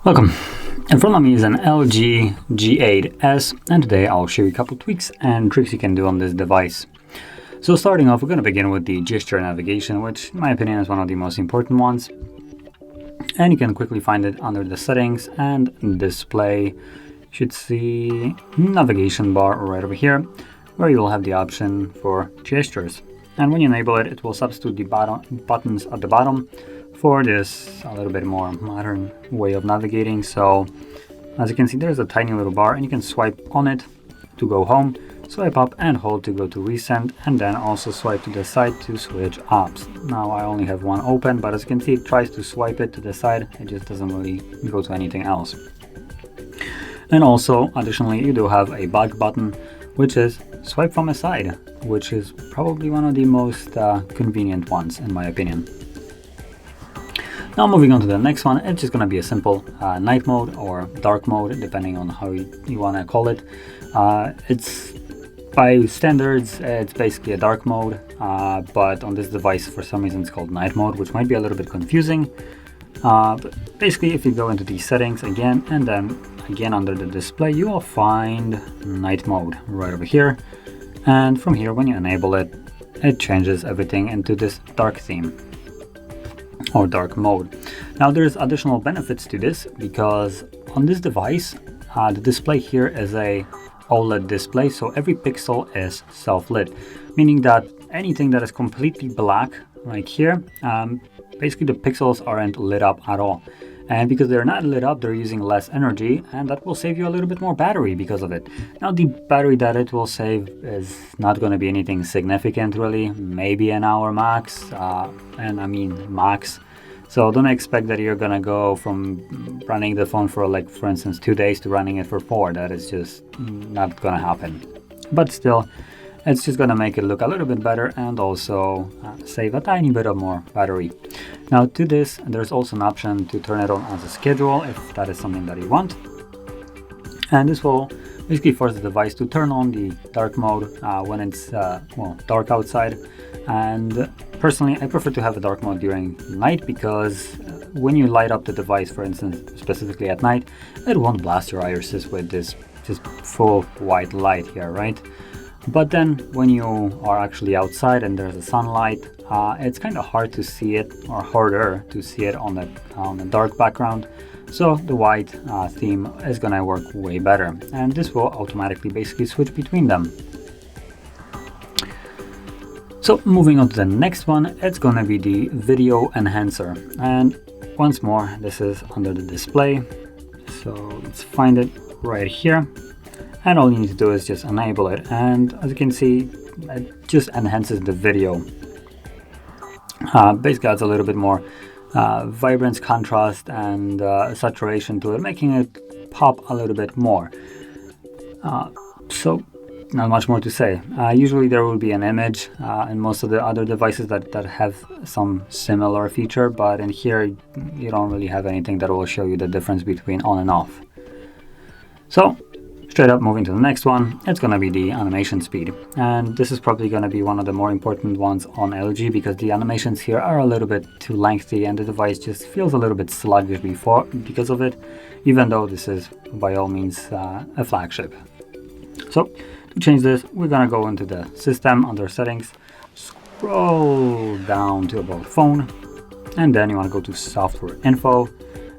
Welcome. In front of me is an LG G8s, and today I'll show you a couple tweaks and tricks you can do on this device. So starting off, we're going to begin with the gesture navigation, which in my opinion is one of the most important ones. And you can quickly find it under the settings and display. You should see navigation bar right over here, where you will have the option for gestures. And when you enable it, it will substitute the buttons at the bottom for this a little bit more modern way of navigating. So as you can see, there's a tiny little bar and you can swipe on it to go home, swipe up and hold to go to recent, and then also swipe to the side to switch apps. Now I only have one open, but as you can see, it tries to swipe it to the side. It just doesn't really go to anything else. And also additionally, you do have a back button, which is swipe from a side, which is probably one of the most convenient ones in my opinion. Now moving on to the next one, it's just going to be a simple night mode or dark mode, depending on how you want to call it. It's by standards, it's basically a dark mode, but on this device for some reason it's called night mode, which might be a little bit confusing. But basically, if you go into the settings again and then again under the display, you will find night mode right over here. And from here, when you enable it, it changes everything into this dark theme or dark mode. Now there's additional benefits to this, because on this device the display here is a OLED display, so every pixel is self-lit, meaning that anything that is completely black like here, basically the pixels aren't lit up at all. And because they're not lit up, they're using less energy, and that will save you a little bit more battery because of it. Now the battery that it will save is not going to be anything significant really, maybe an hour max, and I mean max. So don't expect that you're going to go from running the phone for like, for instance, 2 days to running it for 4. That is just not going to happen. But still, it's just going to make it look a little bit better and also save a tiny bit of more battery. Now to this, there's also an option to turn it on as a schedule if that is something that you want. And this will basically force the device to turn on the dark mode when it's dark outside. And personally, I prefer to have a dark mode during night, because when you light up the device, for instance, specifically at night, it won't blast your irises with this just full white light here, right? But then when you are actually outside and there's a sunlight, it's kind of hard to see it, or harder to see it on the dark background. So the white theme is gonna work way better, and this will automatically basically switch between them. So moving on to the next one, it's gonna be the video enhancer. And once more, this is under the display. So let's find it right here. And all you need to do is just enable it, and as you can see, it just enhances the video. Basically adds a little bit more vibrance, contrast, and saturation to it, making it pop a little bit more. So not much more to say. Usually there will be an image in most of the other devices that have some similar feature, but in here you don't really have anything that will show you the difference between on and off. So straight up moving to the next one, it's going to be the animation speed. And this is probably going to be one of the more important ones on LG, because the animations here are a little bit too lengthy and the device just feels a little bit sluggish because of it, even though this is by all means a flagship. So to change this, we're going to go into the system under settings, scroll down to about phone, and then you want to go to software info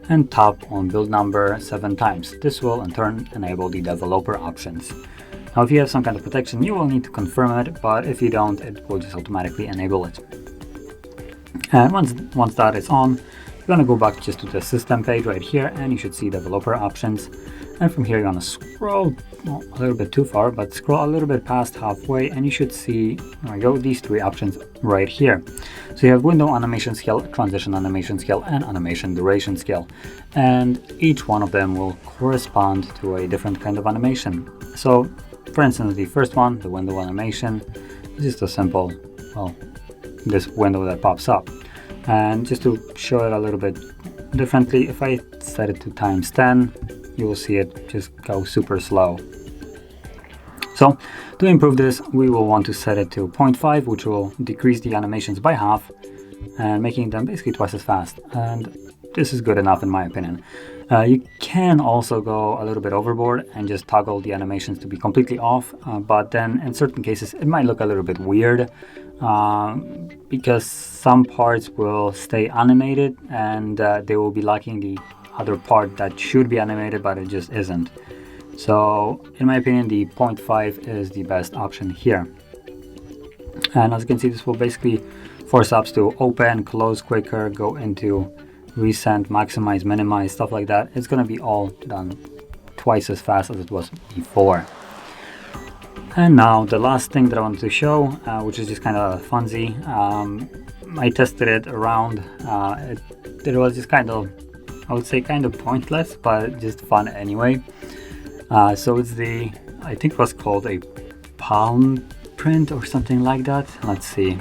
and tap on build number 7 times. This will in turn enable the developer options. Now if you have some kind of protection, you will need to confirm it, but if you don't, it will just automatically enable it. And once that is on, you're going to go back just to the system page right here, and you should see developer options. And from here you're going to scroll a little bit too far, but scroll a little bit past halfway, and you should see, there we go, these 3 options right here. So you have window animation scale, transition animation scale, and animation duration scale, and each one of them will correspond to a different kind of animation. So for instance, the first one, the window animation, is just a simple, well, this window that pops up. And just to show it a little bit differently, if I set it to times 10, you will see it just go super slow. So to improve this, we will want to set it to 0.5, which will decrease the animations by half and making them basically twice as fast. And this is good enough in my opinion. You can also go a little bit overboard and just toggle the animations to be completely off, but then in certain cases it might look a little bit weird because some parts will stay animated and they will be lacking the other part that should be animated, but it just isn't. So in my opinion, the 0.5 is the best option here. And as you can see, this will basically force apps to open, close quicker, go into recent, maximize, minimize, stuff like that. It's going to be all done twice as fast as it was before. And now the last thing that I wanted to show, which is just kind of funsy. I tested it around. It was just kind of, I would say kind of pointless, but just fun anyway. So it's the, I think it was called a palm print or something like that. Let's see.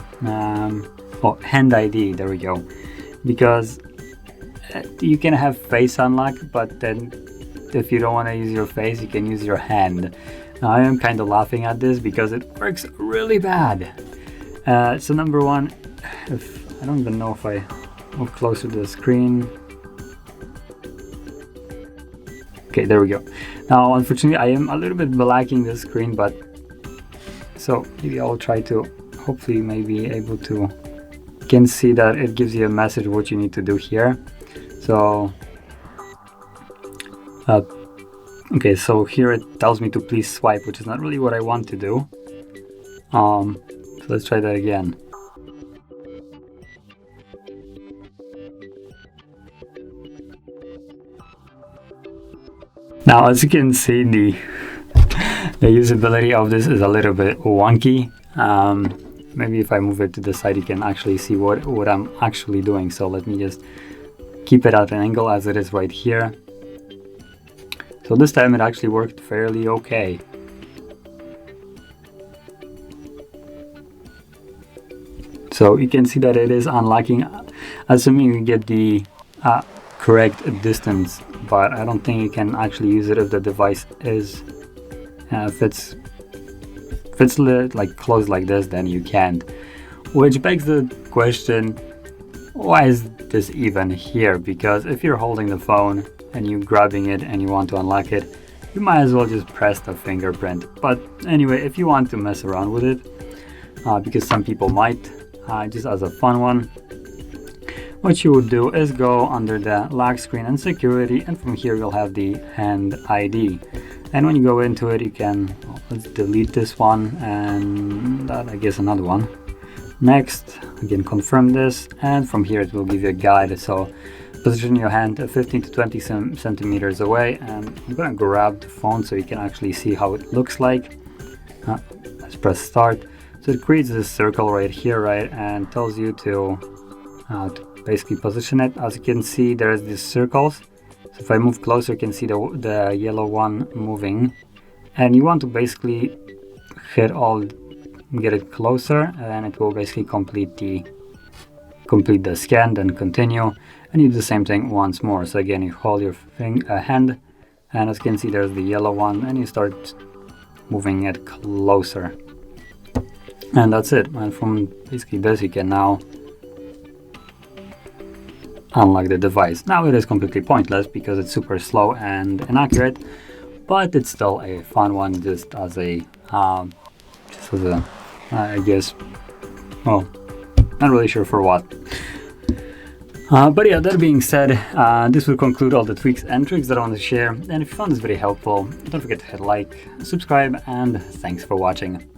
Oh, hand ID, there we go. Because you can have face unlock, but then if you don't want to use your face, you can use your hand. Now, I am kind of laughing at this because it works really bad. So number one, I don't even know if I move closer to the screen. Okay, there we go. Now, unfortunately, I am a little bit blacking the screen, but so maybe I'll try to hopefully maybe able to, you can see that it gives you a message what you need to do here. So okay, so here it tells me to please swipe, which is not really what I want to do. So let's try that again. Now, as you can see, the usability of this is a little bit wonky. Maybe if I move it to the side, you can actually see what I'm actually doing. So let me just keep it at an angle as it is right here. So this time it actually worked fairly okay. So you can see that it is unlocking, assuming you get the correct distance, but I don't think you can actually use it if the device is, if it's like closed like this, then you can't. Which begs the question, why is this even here? Because if you're holding the phone and you're grabbing it and you want to unlock it, you might as well just press the fingerprint. But anyway, if you want to mess around with it, because some people might, just as a fun one, what you would do is go under the lock screen and security, and from here you'll have the hand ID. And when you go into it, you can, let's delete this one and that, I guess another one. Next, again, confirm this, and from here it will give you a guide. So position your hand 15 to 20 centimeters away, and I'm going to grab the phone so you can actually see how it looks like. Let's press start. So it creates this circle right here, right, and tells you to basically position it. As you can see, there's these circles. So if I move closer, you can see the yellow one moving, and you want to basically hit all, get it closer, and it will basically complete the scan, then continue, and you do the same thing once more. So again, you hold your hand, and as you can see, there's the yellow one, and you start moving it closer, and that's it. And from basically this, you can now unlock the device. Now it is completely pointless because it's super slow and inaccurate, but it's still a fun one, just as a I guess, well, not really sure for what. But yeah, that being said, this will conclude all the tweaks and tricks that I want to share. And if you found this video helpful, don't forget to hit like, subscribe, and thanks for watching.